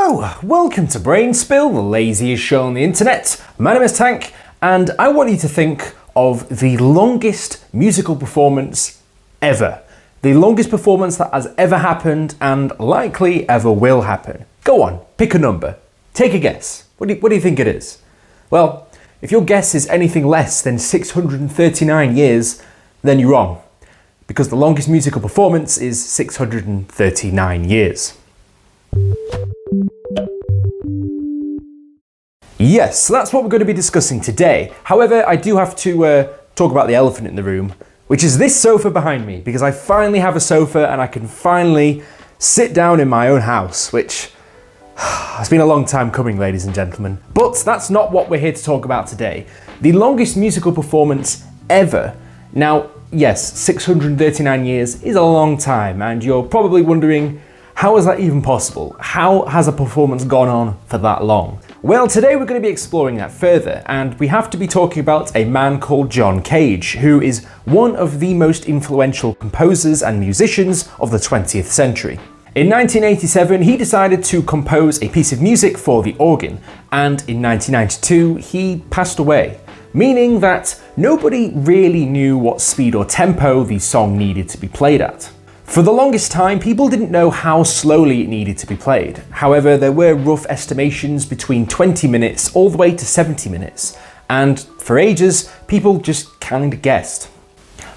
Hello, welcome to Brain Spill, the laziest show on the internet. My name is Tank, and I want you to think of the longest musical performance ever. The longest performance that has ever happened and likely ever will happen. Go on, pick a number. Take a guess. What do you think it is? Well, if your guess is anything less than 639 years, then you're wrong. Because the longest musical performance is 639 years. Yes, so that's what we're going to be discussing today. However, I do have to talk about the elephant in the room, which is this sofa behind me, because I finally have a sofa and I can finally sit down in my own house, which has been a long time coming, ladies and gentlemen. But that's not what we're here to talk about today. The longest musical performance ever. Now, yes, 639 years is a long time, and you're probably wondering, how is that even possible? How has a performance gone on for that long? Well, today we're going to be exploring that further, and we have to be talking about a man called John Cage, who is one of the most influential composers and musicians of the 20th century. In 1987, he decided to compose a piece of music for the organ, and in 1992, he passed away, meaning that nobody really knew what speed or tempo the song needed to be played at. For the longest time, people didn't know how slowly it needed to be played. However, there were rough estimations between 20 minutes all the way to 70 minutes, and for ages, people just kind of guessed.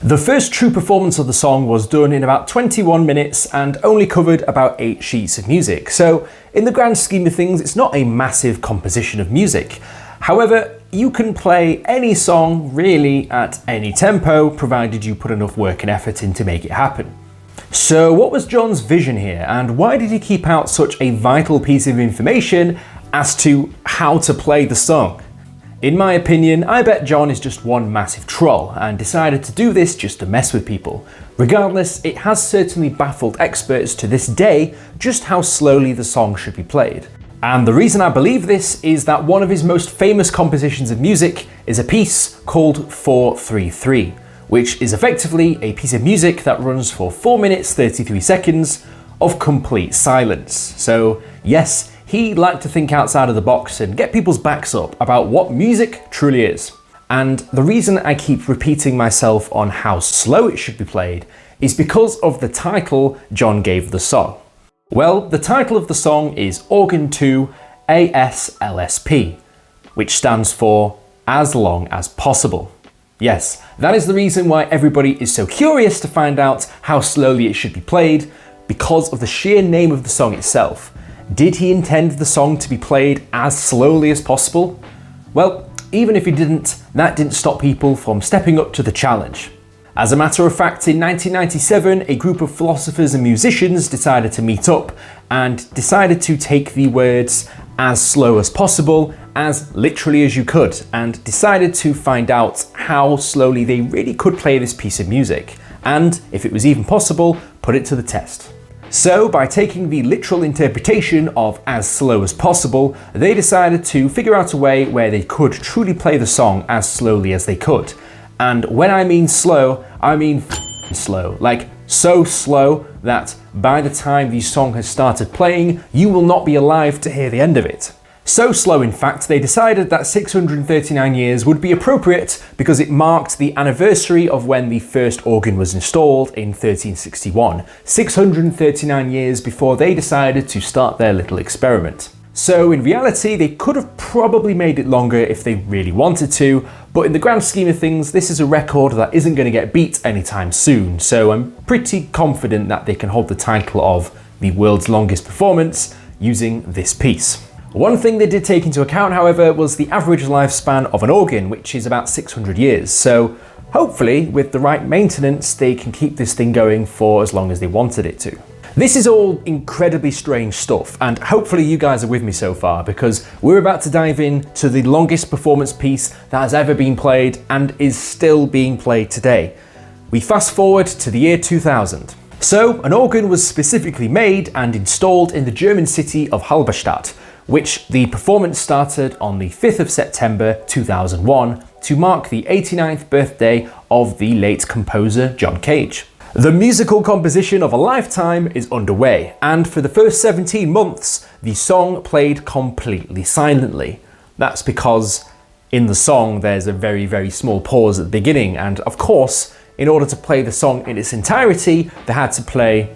The first true performance of the song was done in about 21 minutes and only covered about 8 sheets of music, so in the grand scheme of things, it's not a massive composition of music. However, you can play any song really at any tempo, provided you put enough work and effort in to make it happen. So what was John's vision here, and why did he keep out such a vital piece of information as to how to play the song? In my opinion, I bet John is just one massive troll and decided to do this just to mess with people. Regardless, it has certainly baffled experts to this day just how slowly the song should be played. And the reason I believe this is that one of his most famous compositions of music is a piece called 4-3-3. Which is effectively a piece of music that runs for 4 minutes 33 seconds of complete silence. So yes, he liked to think outside of the box and get people's backs up about what music truly is. And the reason I keep repeating myself on how slow it should be played is because of the title John gave the song. Well, the title of the song is Organ 2 ASLSP, which stands for As Long as Possible. Yes, that is the reason why everybody is so curious to find out how slowly it should be played, because of the sheer name of the song itself. Did he intend the song to be played as slowly as possible? Well, even if he didn't, that didn't stop people from stepping up to the challenge. As a matter of fact, in 1997, a group of philosophers and musicians decided to meet up and decided to take the words as slow as possible, as literally as you could, and decided to find out how slowly they really could play this piece of music, and if it was even possible, put it to the test. So by taking the literal interpretation of as slow as possible, they decided to figure out a way where they could truly play the song as slowly as they could. And when I mean slow, I mean slow, like so slow that by the time the song has started playing, you will not be alive to hear the end of it. So slow, in fact, they decided that 639 years would be appropriate because it marked the anniversary of when the first organ was installed in 1361, 639 years before they decided to start their little experiment. So in reality, they could have probably made it longer if they really wanted to, but in the grand scheme of things, this is a record that isn't going to get beat anytime soon, so I'm pretty confident that they can hold the title of the world's longest performance using this piece. One thing they did take into account, however, was the average lifespan of an organ, which is about 600 years, so hopefully, with the right maintenance, they can keep this thing going for as long as they wanted it to. This is all incredibly strange stuff, and hopefully you guys are with me so far, because we're about to dive into the longest performance piece that has ever been played and is still being played today. We fast forward to the year 2000. So, an organ was specifically made and installed in the German city of Halberstadt, which the performance started on the 5th of September 2001 to mark the 89th birthday of the late composer John Cage. The musical composition of a lifetime is underway, and for the first 17 months, the song played completely silently. That's because in the song there's a very, very small pause at the beginning, and of course, in order to play the song in its entirety, they had to play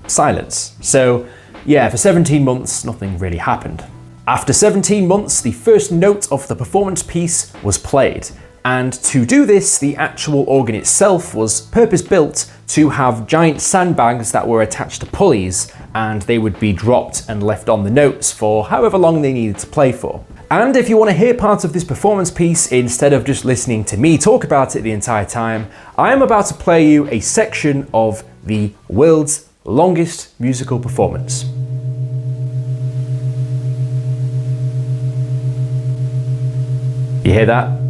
silence. So yeah, for 17 months, nothing really happened. After 17 months, the first note of the performance piece was played. And to do this, the actual organ itself was purpose-built to have giant sandbags that were attached to pulleys, and they would be dropped and left on the notes for however long they needed to play for. And if you want to hear part of this performance piece instead of just listening to me talk about it the entire time, I am about to play you a section of the world's longest musical performance. You hear that?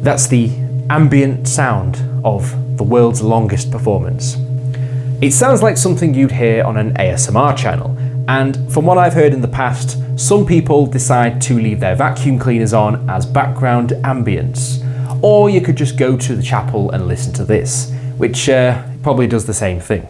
That's the ambient sound of the world's longest performance. It sounds like something you'd hear on an ASMR channel, and from what I've heard in the past, some people decide to leave their vacuum cleaners on as background ambience. Or you could just go to the chapel and listen to this, which probably does the same thing.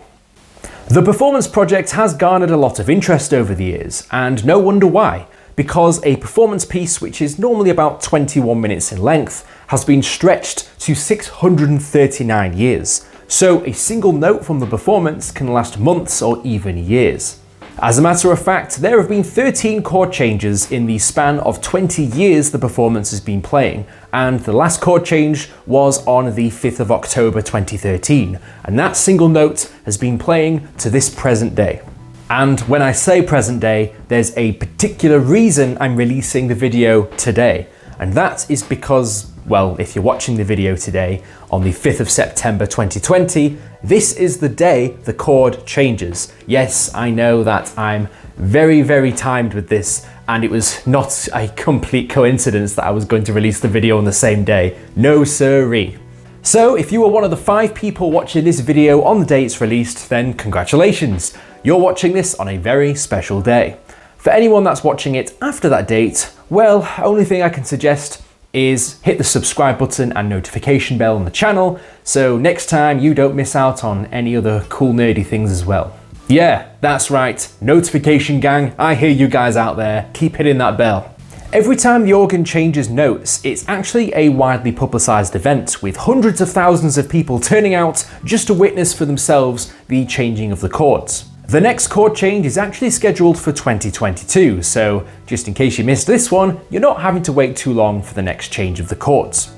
The performance project has garnered a lot of interest over the years, and no wonder why, because a performance piece which is normally about 21 minutes in length has been stretched to 639 years. So a single note from the performance can last months or even years. As a matter of fact, there have been 13 chord changes in the span of 20 years the performance has been playing, and the last chord change was on the 5th of October 2013, and that single note has been playing to this present day. And when I say present day, there's a particular reason I'm releasing the video today, and that is because, well, if you're watching the video today on the 5th of September 2020, this is the day the chord changes. Yes, I know that I'm very, very timed with this, and it was not a complete coincidence that I was going to release the video on the same day. No siree. So if you were one of the 5 people watching this video on the day it's released, then congratulations. You're watching this on a very special day. For anyone that's watching it after that date, well, only thing I can suggest is hit the subscribe button and notification bell on the channel, so next time you don't miss out on any other cool nerdy things as well. Yeah, that's right, notification gang, I hear you guys out there, keep hitting that bell. Every time the organ changes notes, it's actually a widely publicised event, with hundreds of thousands of people turning out just to witness for themselves the changing of the chords. The next chord change is actually scheduled for 2022, so just in case you missed this one, you're not having to wait too long for the next change of the chords.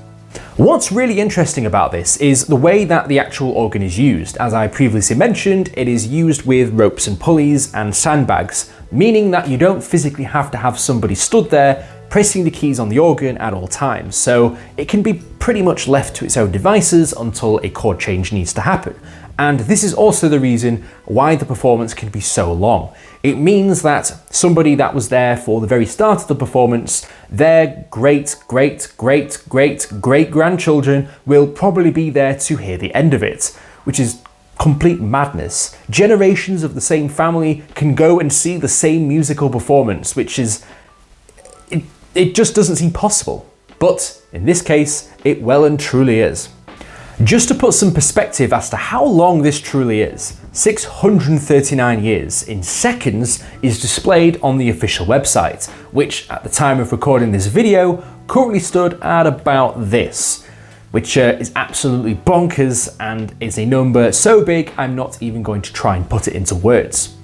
What's really interesting about this is the way that the actual organ is used. As I previously mentioned, it is used with ropes and pulleys and sandbags, meaning that you don't physically have to have somebody stood there pressing the keys on the organ at all times, so it can be pretty much left to its own devices until a chord change needs to happen. And this is also the reason why the performance can be so long. It means that somebody that was there for the very start of the performance, their great-great-great-great-great-grandchildren will probably be there to hear the end of it, which is complete madness. Generations of the same family can go and see the same musical performance, which is, it just doesn't seem possible. But in this case, it well and truly is. Just to put some perspective as to how long this truly is, 639 years in seconds is displayed on the official website, which at the time of recording this video currently stood at about this, which is absolutely bonkers and is a number so big I'm not even going to try and put it into words.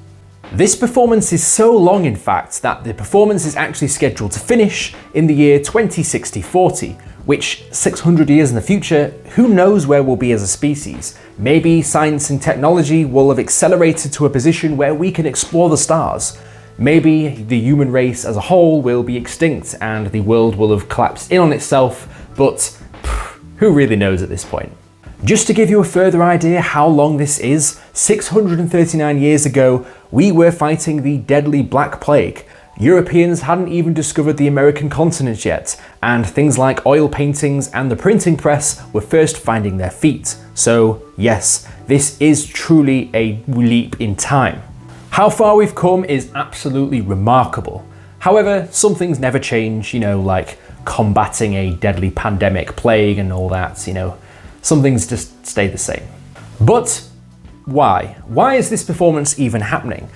This performance is so long, in fact, that the performance is actually scheduled to finish in the year 2060-40, which 600 years in the future, who knows where we'll be as a species. Maybe science and technology will have accelerated to a position where we can explore the stars. Maybe the human race as a whole will be extinct and the world will have collapsed in on itself, but who really knows at this point? Just to give you a further idea how long this is, 639 years ago, we were fighting the deadly Black Plague. Europeans hadn't even discovered the American continent yet, and things like oil paintings and the printing press were first finding their feet. So yes, this is truly a leap in time. How far we've come is absolutely remarkable. However, some things never change, like combating a deadly pandemic plague and all that, some things just stay the same. But why? Why is this performance even happening?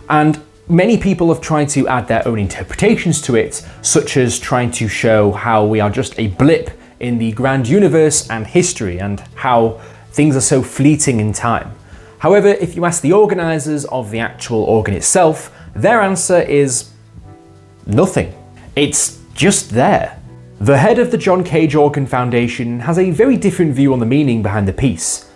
And many people have tried to add their own interpretations to it, such as trying to show how we are just a blip in the grand universe and history, and how things are so fleeting in time. However, if you ask the organisers of the actual organ itself, their answer is nothing. It's just there. The head of the John Cage Organ Foundation has a very different view on the meaning behind the piece.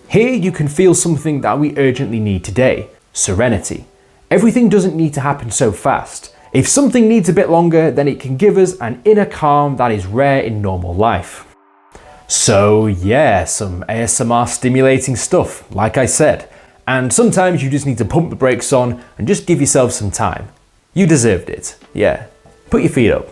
Here you can feel something that we urgently need today: serenity. Everything doesn't need to happen so fast. If something needs a bit longer, then it can give us an inner calm that is rare in normal life. So yeah, some ASMR stimulating stuff, like I said. And sometimes you just need to pump the brakes on and just give yourself some time. You deserved it. Yeah. Put your feet up.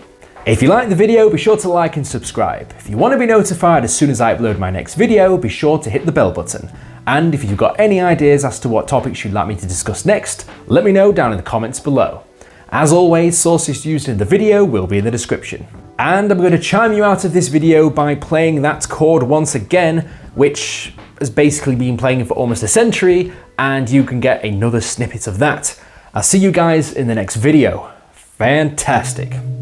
If you liked the video, be sure to like and subscribe. If you want to be notified as soon as I upload my next video, be sure to hit the bell button. And if you've got any ideas as to what topics you'd like me to discuss next, let me know down in the comments below. As always, sources used in the video will be in the description. And I'm going to chime you out of this video by playing that chord once again, which has basically been playing for almost a century, and you can get another snippet of that. I'll see you guys in the next video. Fantastic.